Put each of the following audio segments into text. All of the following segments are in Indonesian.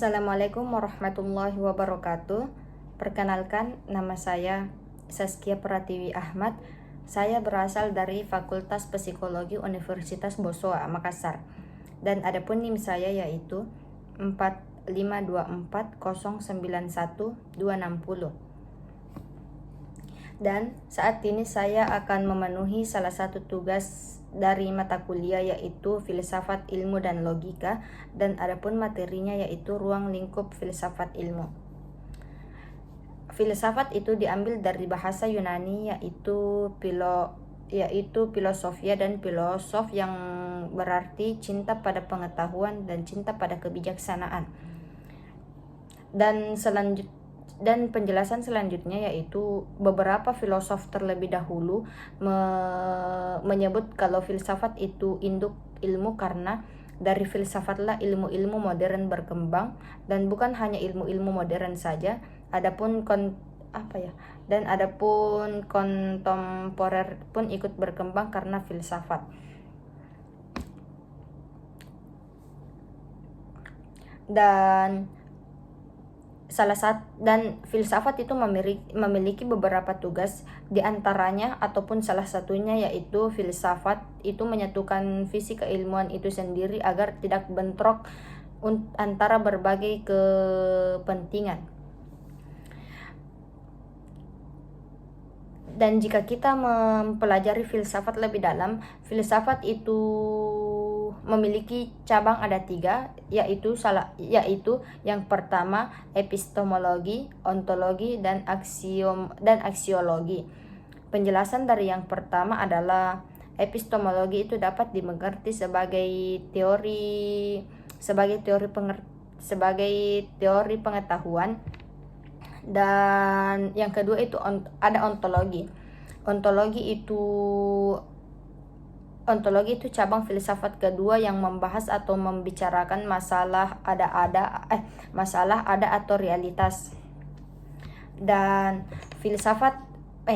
Assalamualaikum warahmatullahi wabarakatuh. Perkenalkan, nama saya Saskia Pratiwi Ahmad. Saya berasal dari Fakultas Psikologi Universitas Bosowa, Makassar. Dan adapun NIM saya yaitu 4524091 Dan saat ini saya akan memenuhi salah satu tugas dari mata kuliah yaitu filsafat ilmu dan logika, dan adapun materinya yaitu ruang lingkup filsafat ilmu. Filsafat itu diambil dari bahasa Yunani yaitu filosofia, dan filosof yang berarti cinta pada pengetahuan dan cinta pada kebijaksanaan. Dan penjelasan selanjutnya yaitu beberapa filosof terlebih dahulu menyebut kalau filsafat itu induk ilmu, karena dari filsafatlah ilmu-ilmu modern berkembang, dan bukan hanya ilmu-ilmu modern saja, adapun kontemporer pun ikut berkembang karena filsafat. Dan filsafat itu memiliki beberapa tugas, diantaranya ataupun salah satunya yaitu filsafat itu menyatukan visi keilmuan itu sendiri agar tidak bentrok antara berbagai kepentingan. Dan jika kita mempelajari filsafat lebih dalam, filsafat itu memiliki cabang ada 3, yaitu yang pertama epistemologi, ontologi, dan aksiologi. Penjelasan dari yang pertama adalah epistemologi itu dapat dimengerti sebagai teori pengetahuan. Dan yang kedua itu ada ontologi. Ontologi itu cabang filsafat kedua yang membahas atau membicarakan masalah ada atau realitas. Dan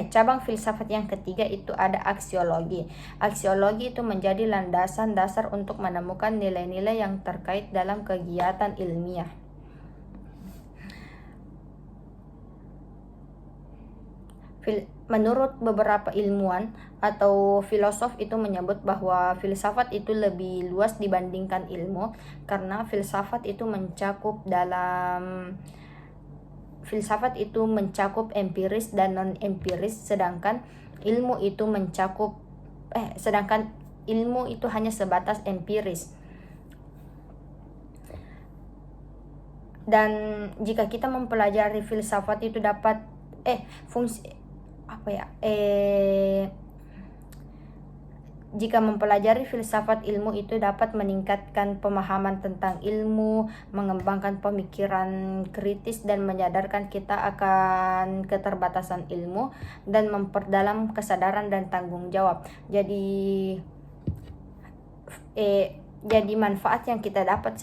cabang filsafat yang ketiga itu ada aksiologi. Aksiologi itu menjadi landasan dasar untuk menemukan nilai-nilai yang terkait dalam kegiatan ilmiah. Menurut beberapa ilmuwan atau filosof itu menyebut bahwa filsafat itu lebih luas dibandingkan ilmu, karena filsafat itu mencakup empiris dan non empiris, sedangkan ilmu itu hanya sebatas empiris. Dan jika kita mempelajari filsafat itu dapat jika mempelajari filsafat ilmu itu dapat meningkatkan pemahaman tentang ilmu, mengembangkan pemikiran kritis, dan menyadarkan kita akan keterbatasan ilmu, dan memperdalam kesadaran dan tanggung jawab. Jadi manfaat yang kita dapat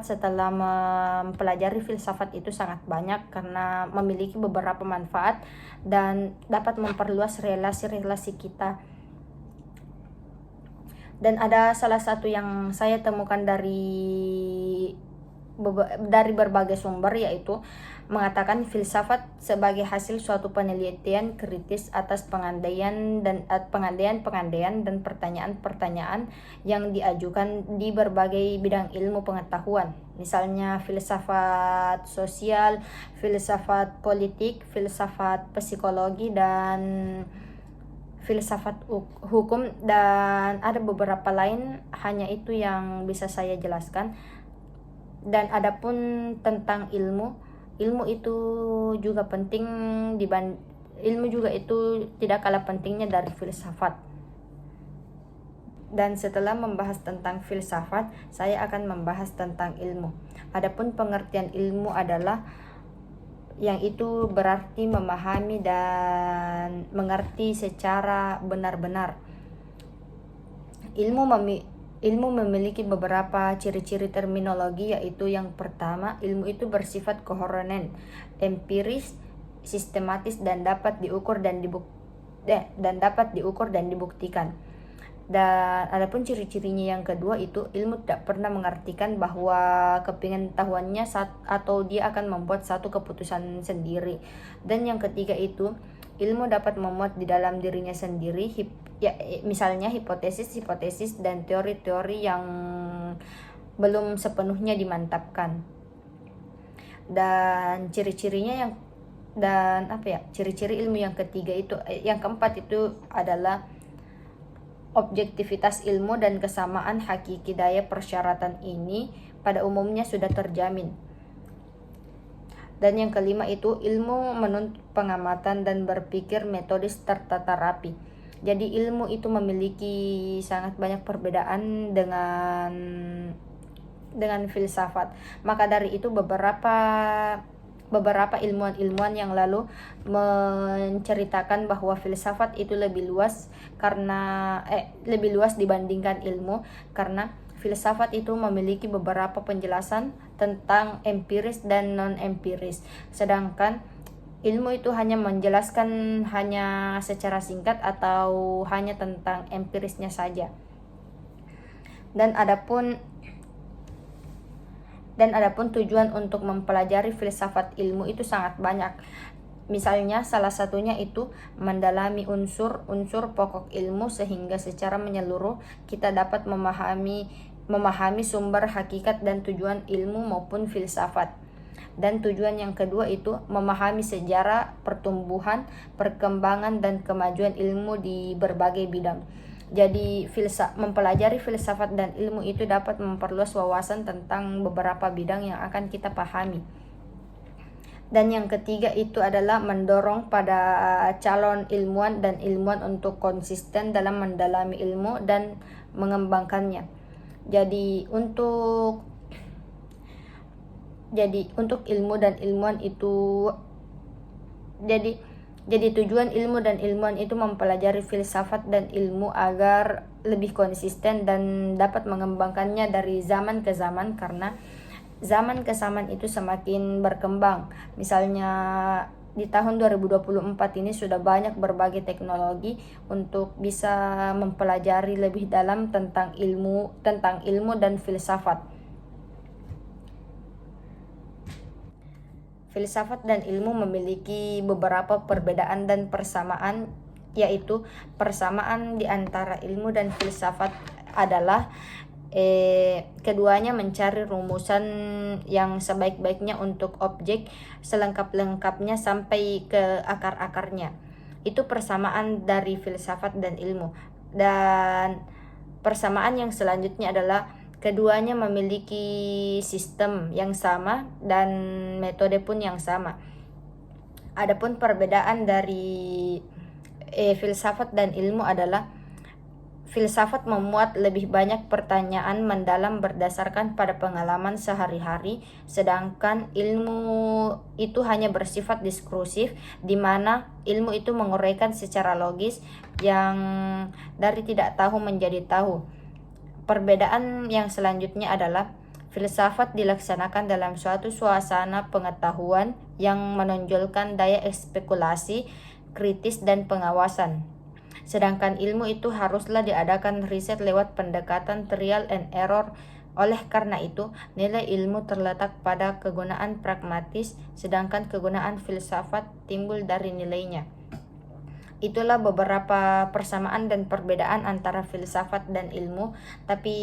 setelah mempelajari filsafat itu sangat banyak, karena memiliki beberapa manfaat dan dapat memperluas relasi-relasi kita. Dan ada salah satu yang saya temukan dari berbagai sumber, yaitu mengatakan filsafat sebagai hasil suatu penelitian kritis atas pengandaian dan pertanyaan-pertanyaan yang diajukan di berbagai bidang ilmu pengetahuan, misalnya filsafat sosial, filsafat politik, filsafat psikologi, dan filsafat hukum, dan ada beberapa lain, hanya itu yang bisa saya jelaskan. Dan adapun tentang ilmu itu juga penting, ilmu juga itu tidak kalah pentingnya dari filsafat. Dan setelah membahas tentang filsafat, saya akan membahas tentang ilmu. Adapun pengertian ilmu adalah yang itu berarti memahami dan mengerti secara benar-benar. Ilmu memiliki beberapa ciri-ciri terminologi, yaitu yang pertama, ilmu itu bersifat koheren, empiris, sistematis, dan dapat diukur dan dibuktikan. Dan adapun ciri-cirinya yang kedua itu ilmu tidak pernah mengartikan bahwa kepengetahuannya atau dia akan membuat satu keputusan sendiri. Dan yang ketiga itu ilmu dapat memuat di dalam dirinya sendiri misalnya hipotesis dan teori-teori yang belum sepenuhnya dimantapkan. Dan ciri-cirinya ciri-ciri ilmu yang ketiga itu yang keempat itu adalah objektivitas ilmu dan kesamaan hakiki daya persyaratan ini pada umumnya sudah terjamin. Dan yang kelima itu ilmu menuntut pengamatan dan berpikir metodis tertata rapi. Jadi ilmu itu memiliki sangat banyak perbedaan dengan filsafat. Maka dari itu beberapa ilmuwan yang lalu menceritakan bahwa filsafat itu lebih luas dibandingkan ilmu, karena filsafat itu memiliki beberapa penjelasan tentang empiris dan non empiris, sedangkan ilmu itu hanya menjelaskan hanya secara singkat atau hanya tentang empirisnya saja. Dan adapun tujuan untuk mempelajari filsafat ilmu itu sangat banyak. Misalnya salah satunya itu mendalami unsur-unsur pokok ilmu sehingga secara menyeluruh kita dapat memahami sumber hakikat dan tujuan ilmu maupun filsafat. Dan tujuan yang kedua itu memahami sejarah, pertumbuhan, perkembangan dan kemajuan ilmu di berbagai bidang. Jadi mempelajari filsafat dan ilmu itu dapat memperluas wawasan tentang beberapa bidang yang akan kita pahami. Dan yang ketiga itu adalah mendorong pada calon ilmuwan dan ilmuwan untuk konsisten dalam mendalami ilmu dan mengembangkannya. Jadi untuk ilmu dan ilmuwan itu jadi tujuan ilmu dan ilmuwan itu mempelajari filsafat dan ilmu agar lebih konsisten dan dapat mengembangkannya dari zaman ke zaman, karena zaman ke zaman itu semakin berkembang. Misalnya di tahun 2024 ini sudah banyak berbagai teknologi untuk bisa mempelajari lebih dalam tentang ilmu dan filsafat. Filsafat dan ilmu memiliki beberapa perbedaan dan persamaan, yaitu persamaan di antara ilmu dan filsafat adalah keduanya mencari rumusan yang sebaik-baiknya untuk objek selengkap-lengkapnya sampai ke akar-akarnya. Itu persamaan dari filsafat dan ilmu. Dan persamaan yang selanjutnya adalah keduanya memiliki sistem yang sama dan metode pun yang sama. Adapun perbedaan dari filsafat dan ilmu adalah filsafat memuat lebih banyak pertanyaan mendalam berdasarkan pada pengalaman sehari-hari, sedangkan ilmu itu hanya bersifat diskursif, di mana ilmu itu menguraikan secara logis yang dari tidak tahu menjadi tahu. Perbedaan yang selanjutnya adalah filsafat dilaksanakan dalam suatu suasana pengetahuan yang menonjolkan daya spekulasi, kritis dan pengawasan. Sedangkan ilmu itu haruslah diadakan riset lewat pendekatan trial and error. Oleh karena itu, nilai ilmu terletak pada kegunaan pragmatis, sedangkan kegunaan filsafat timbul dari nilainya. Itulah beberapa persamaan dan perbedaan antara filsafat dan ilmu, tapi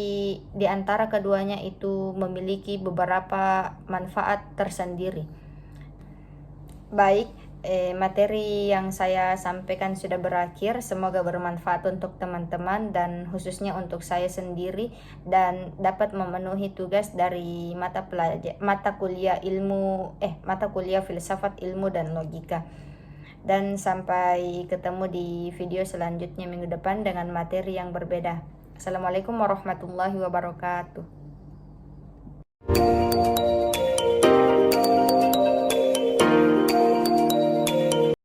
di antara keduanya itu memiliki beberapa manfaat tersendiri. Baik, materi yang saya sampaikan sudah berakhir. Semoga bermanfaat untuk teman-teman dan khususnya untuk saya sendiri, dan dapat memenuhi tugas dari mata kuliah filsafat ilmu dan logika. Dan sampai ketemu di video selanjutnya minggu depan dengan materi yang berbeda. Assalamualaikum warahmatullahi wabarakatuh.